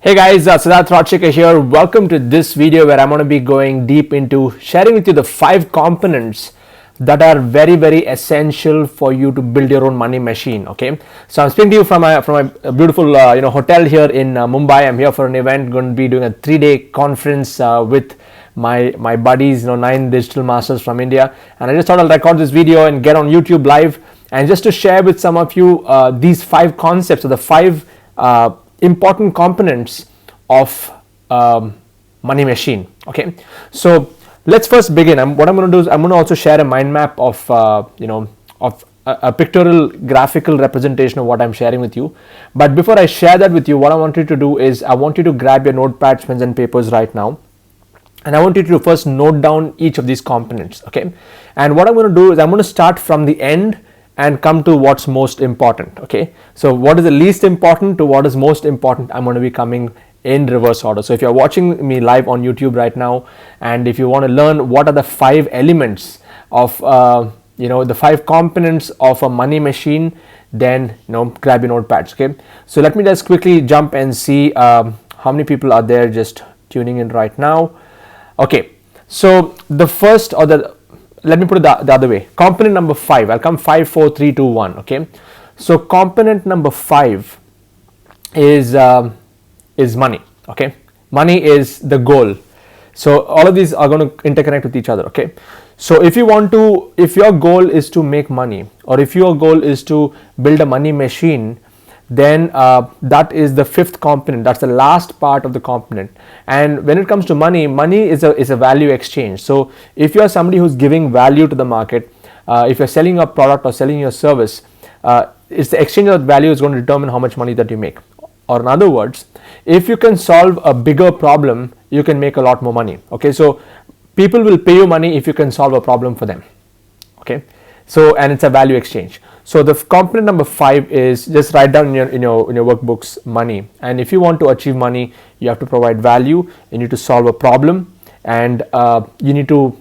Hey guys, Siddharth Rajshekar here. Welcome to this video where I'm going to be going deep into sharing with you the 5 components that are very essential for you to build your own money machine. Okay, so I'm speaking to you from a beautiful hotel here in Mumbai. I'm here for an event, going to be doing a 3-day conference with my buddies, 9 digital masters from India, and I just thought I'll record this video and get on YouTube live and just to share with some of you these 5 concepts or the 5 important components of money machine. Okay, so let's first begin. What I'm going to do is I'm going to also share a mind map of a pictorial graphical representation of what I'm sharing with you. But before I share that with you, what I want you to do is I want you to grab your notepads, pens and papers right now, and I want you to first note down each of these components. Okay, and what I'm going to do is I'm going to start from the end and come to what's most important. Okay, so what is the least important to what is most important, I'm going to be coming in reverse order. So if you're watching me live on YouTube right now, and if you want to learn what are the 5 elements of the 5 components of a money machine, then grab your notepads. Okay, so let me just quickly jump and see how many people are there just tuning in right now. Okay, so the first let me put it the other way. Component number 5. I'll come 5, 4, 3, 2, 1. Okay. So component number 5 is money. Okay. Money is the goal. So all of these are going to interconnect with each other. Okay. So if your goal is to make money, or if your goal is to build a money machine, then that is the 5th component. That's the last part of the component. And when it comes to money is a value exchange. So if you are somebody who's giving value to the market, if you're selling a product or selling your service, it's the exchange of value is going to determine how much money that you make. Or in other words, if you can solve a bigger problem, you can make a lot more money. Okay, so people will pay you money if you can solve a problem for them. Okay, so and it's a value exchange. So the component number 5 is, just write down in your workbooks, money. And if you want to achieve money, you have to provide value. You need to solve a problem, and you need to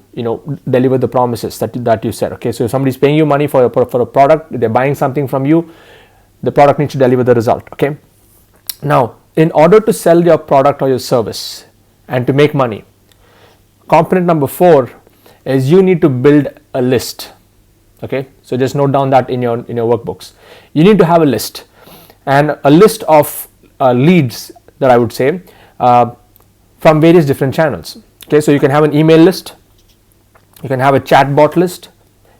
deliver the promises that you said. Okay, so if somebody's paying you money for a product, they're buying something from you, the product needs to deliver the result. Okay, now in order to sell your product or your service and to make money, component number 4 is you need to build a list. Okay, so just note down that in your workbooks. You need to have a list, and a list of leads, that I would say, from various different channels. Okay, so you can have an email list, you can have a chatbot list,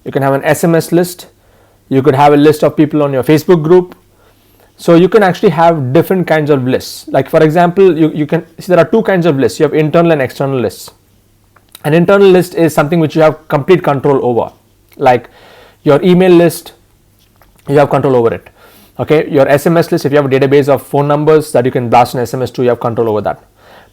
you can have an SMS list, you could have a list of people on your Facebook group. So you can actually have different kinds of lists. Like for example, you can see there are 2 kinds of lists. You have internal and external lists. An internal list is something which you have complete control over. Like your email list, you have control over it. Okay, your SMS list, if you have a database of phone numbers that you can blast an SMS to, you have control over that.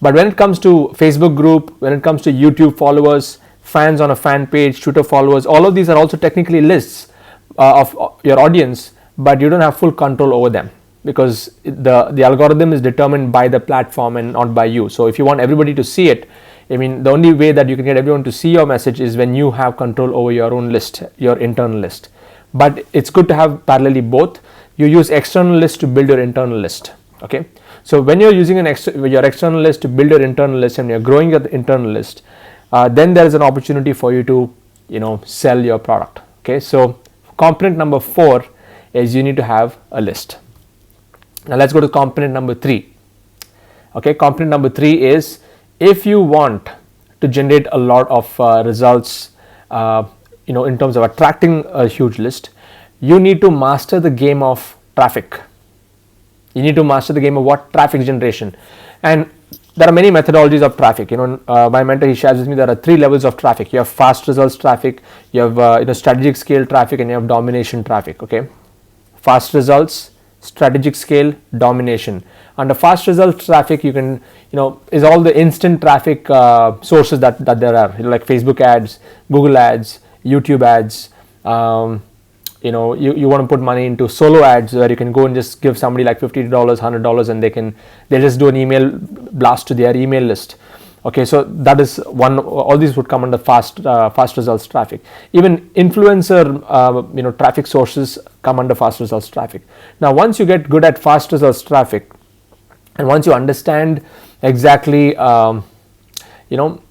But when it comes to Facebook group, when it comes to YouTube followers, fans on a fan page, Twitter followers, all of these are also technically lists of your audience, but you don't have full control over them because the algorithm is determined by the platform and not by you. So if you want everybody to see it, I mean, the only way that you can get everyone to see your message is when you have control over your own list, your internal list. But it's good to have parallelly both. You use external list to build your internal list. Okay, so when you're using your external list to build your internal list and you're growing your internal list, then there is an opportunity for you to sell your product. Okay, so component number 4 is you need to have a list. Now let's go to component number 3. Okay, component number 3 is, if you want to generate a lot of results, in terms of attracting a huge list, you need to master the game of traffic. You need to master the game of what? Traffic generation. And there are many methodologies of traffic. My mentor, he shares with me there are 3 levels of traffic. You have fast results traffic, you have strategic scale traffic, and you have domination traffic. Okay, fast results, strategic scale, domination. Under fast results traffic, you can is all the instant traffic sources that there are, like Facebook ads, Google ads, YouTube ads. You want to put money into solo ads where you can go and just give somebody like $50, $100, and they just do an email blast to their email list. Okay, so that is one. All these would come under fast results traffic. Even influencer traffic sources come under fast results traffic. Now once you get good at fast results traffic, And once you understand exactly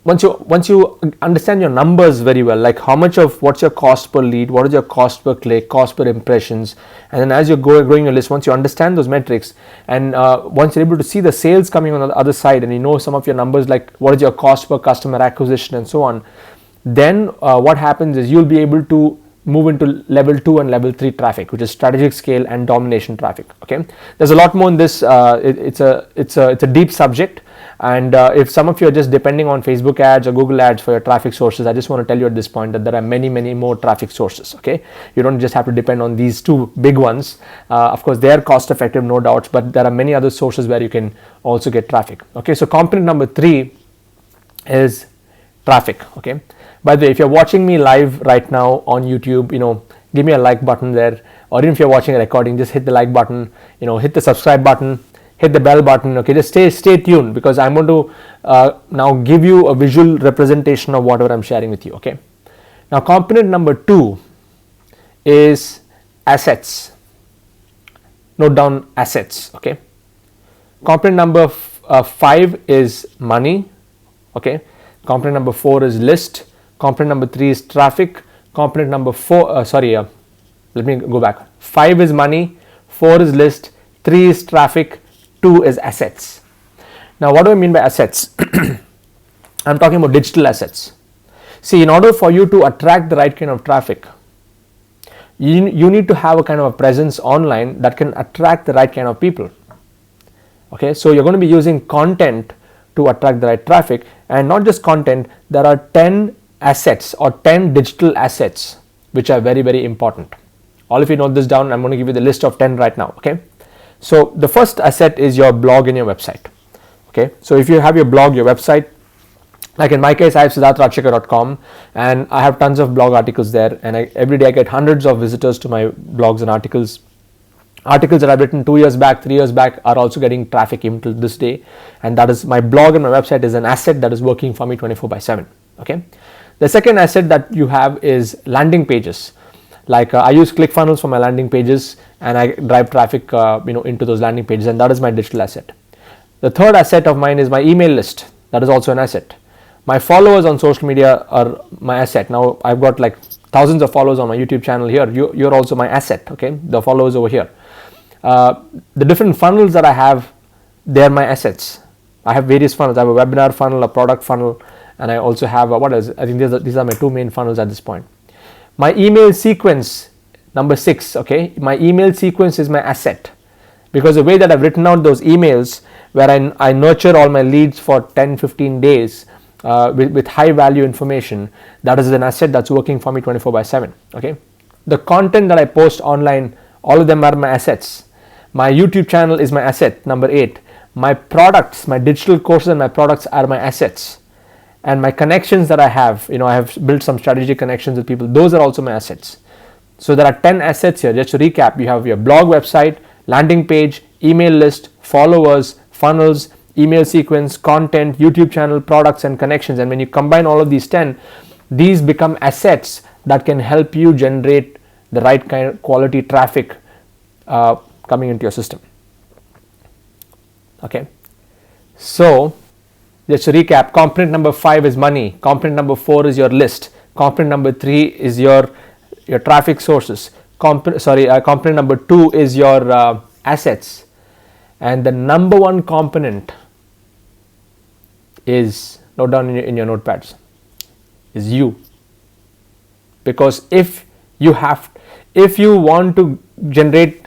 once you understand your numbers very well, like how much of what's your cost per lead, what is your cost per click, cost per impressions, and then as you're growing your list, once you understand those metrics, and once you're able to see the sales coming on the other side, and you know some of your numbers like what is your cost per customer acquisition and so on, then what happens is you'll be able to move into level 2 and level 3 traffic, which is strategic scale and domination traffic. Okay, there's a lot more in this. It's a deep subject, and if some of you are just depending on Facebook ads or Google ads for your traffic sources, I just want to tell you at this point that there are many more traffic sources. Okay, you don't just have to depend on these two big ones. Of course, they are cost effective, no doubts, but there are many other sources where you can also get traffic. Okay, so component number 3 is traffic. Okay, by the way, if you're watching me live right now on YouTube, give me a like button there, or even if you're watching a recording, just hit the like button, hit the subscribe button, hit the bell button. Okay, just stay tuned, because I'm going to now give you a visual representation of whatever I'm sharing with you. Okay, now component number 2 is assets. Note down assets. Okay, component number 5 is money. Okay, component number 4 is list. Component number 3 is traffic. Component number 4, let me go back. 5 is money, 4 is list, 3 is traffic, 2 is assets. Now, what do I mean by assets? I'm talking about digital assets. See, in order for you to attract the right kind of traffic, you need to have a kind of a presence online that can attract the right kind of people. Okay, so you're going to be using content to attract the right traffic, and not just content. There are 10 assets or 10 digital assets which are very important. All of you note this down. I'm going to give you the list of 10 right now. Okay, so the first asset is your blog and your website. Okay, so if you have your blog, your website, like in my case, I have siddharthrajshekhar.com, and I have tons of blog articles there, and every day I get hundreds of visitors to my blogs and articles. Articles that I've written 2 years back, 3 years back are also getting traffic even till this day, and that is my blog and my website is an asset that is working for me 24/7. Okay, the second asset that you have is landing pages. Like I use ClickFunnels for my landing pages, and I drive traffic into those landing pages, and that is my digital asset. The third asset of mine is my email list. That is also an asset. My followers on social media are my asset. Now I've got like thousands of followers on my YouTube channel here. You're also my asset. Okay, the followers over here. The different funnels that I have, they're my assets. I have various funnels. I have a webinar funnel, a product funnel, and I also have what else? I think these are my 2 main funnels at this point. My email sequence, number 6. Okay, my email sequence is my asset, because the way that I've written out those emails, where I nurture all my leads for 10-15 days with high value information, that is an asset that's working for me 24/7. Okay, the content that I post online, all of them are my assets. My YouTube channel is my asset, number 8. My products, my digital courses and my products are my assets. And my connections that I have, I have built some strategic connections with people. Those are also my assets. So there are 10 assets here. Just to recap, you have your blog, website, landing page, email list, followers, funnels, email sequence, content, YouTube channel, products and connections. And when you combine all of these 10, these become assets that can help you generate the right kind of quality traffic coming into your system. Okay, so just to recap, component number 5 is money, component number 4 is your list, component number 3 is your traffic sources, component number 2 is your assets, and the number 1 component is, note down in your notepads, is you. Because if you want to generate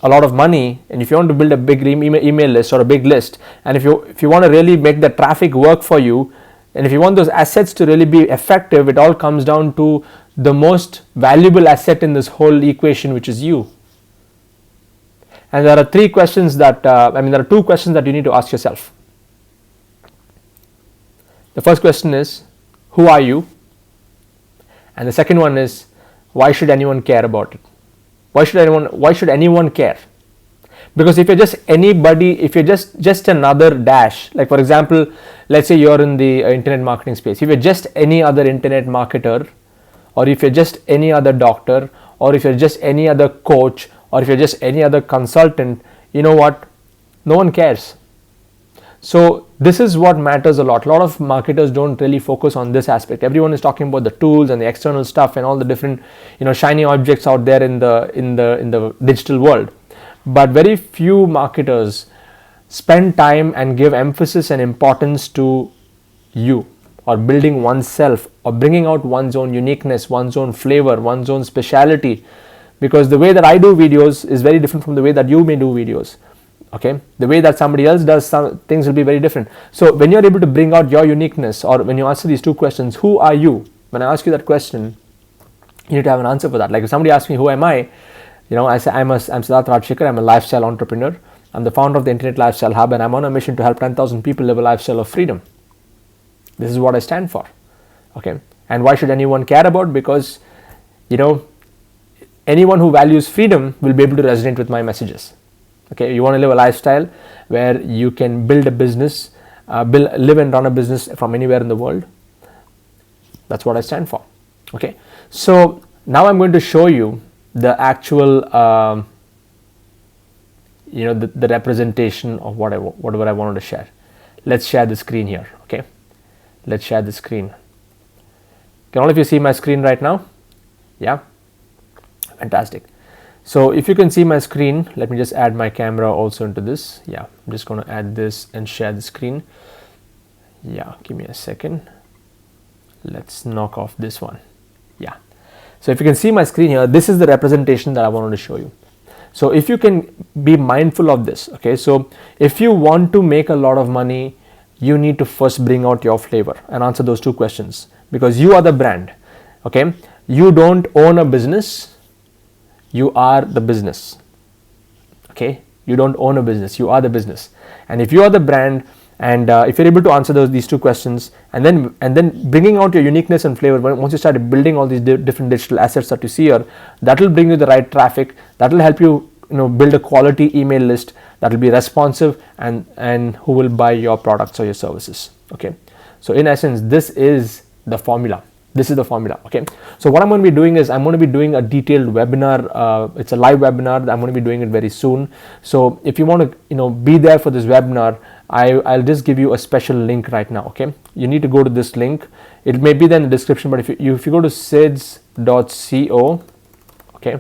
a lot of money, and if you want to build a big email list or a big list, and if you want to really make the traffic work for you, and if you want those assets to really be effective, it all comes down to the most valuable asset in this whole equation, which is you. And there are 3 questions that there are 2 questions that you need to ask yourself. The first question is, who are you? And the second one is, why should anyone care about it? Why should anyone care? Because if you're just anybody, if you're just another dash, like for example, let's say you're in the internet marketing space. If you're just any other internet marketer, or if you're just any other doctor, or if you're just any other coach, or if you're just any other consultant, you know what? No one cares. So this is what matters a lot. A lot of marketers don't really focus on this aspect. Everyone is talking about the tools and the external stuff and all the different, shiny objects out there in the digital world. But very few marketers spend time and give emphasis and importance to you, or building oneself, or bringing out one's own uniqueness, one's own flavor, one's own speciality. Because the way that I do videos is very different from the way that you may do videos. Okay, the way that somebody else does some things will be very different. So when you're able to bring out your uniqueness, or when you answer these two questions, who are you? When I ask you that question, you need to have an answer for that. Like if somebody asks me, who am I? I say I'm Siddharth Rajshekhar. I'm a lifestyle entrepreneur. I'm the founder of the Internet Lifestyle Hub, and I'm on a mission to help 10,000 people live a lifestyle of freedom. This is what I stand for. Okay, and why should anyone care about? Because anyone who values freedom will be able to resonate with my messages. Okay, you want to live a lifestyle where you can build a business, live and run a business from anywhere in the world. That's what I stand for. Okay, so now I'm going to show you the actual, the representation of whatever I wanted to share. Let's share the screen here. Okay, let's share the screen. Can all of you see my screen right now? Yeah, fantastic. So if you can see my screen, let me just add my camera also into this. Yeah, I'm just going to add this and share the screen. Yeah, give me a second. Let's knock off this one. Yeah. So if you can see my screen here, this is the representation that I wanted to show you. So if you can be mindful of this, okay, so if you want to make a lot of money, you need to first bring out your flavor and answer those two questions, because you are the brand. Okay, you don't own a business. You are the business. Okay, you don't own a business, you are the business. And if you are the brand, and if you're able to answer these two questions, and then bringing out your uniqueness and flavor, once you start building all these different digital assets that you see here, that will bring you the right traffic, that will help you build a quality email list that will be responsive and who will buy your products or your services. Okay, so in essence, this is the formula. This is the formula. Okay, so what I'm going to be doing is I'm going to be doing a detailed webinar. It's a live webinar. I'm going to be doing it very soon. So if you want to be there for this webinar, I'll just give you a special link right now. Okay, you need to go to this link. It may be there in the description, but if you go to sids.co, okay,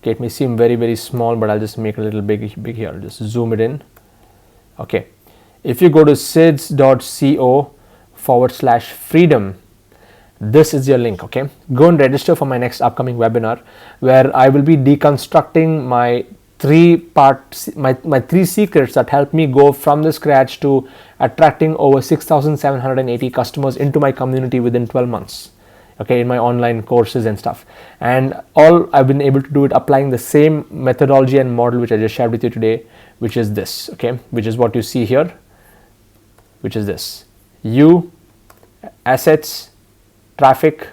it may seem very, very small, but I'll just make it a little big here. I'll just zoom it in. Okay, if you go to sids.co/freedom, this is your link. Okay, go and register for my next upcoming webinar, where I will be deconstructing my three secrets that help me go from the scratch to attracting over 6,780 customers into my community within 12 months. Okay, in my online courses and stuff, and all I've been able to do it applying the same methodology and model which I just shared with you today, which is this. Okay, which is what you see here, which is this: you, assets, traffic,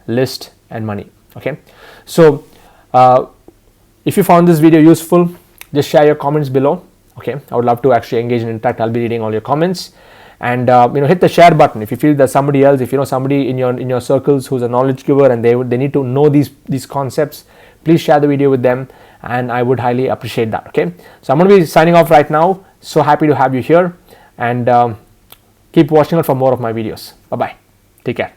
list, and money. Okay, so if you found this video useful, just share your comments below. Okay, I would love to actually engage and interact. I'll be reading all your comments. And hit the share button if you feel that somebody else, if you know somebody in your circles who's a knowledge giver and they need to know these concepts, please share the video with them, and I would highly appreciate that. Okay, so I'm going to be signing off right now. So happy to have you here, and keep watching out for more of my videos. Bye bye. Take care.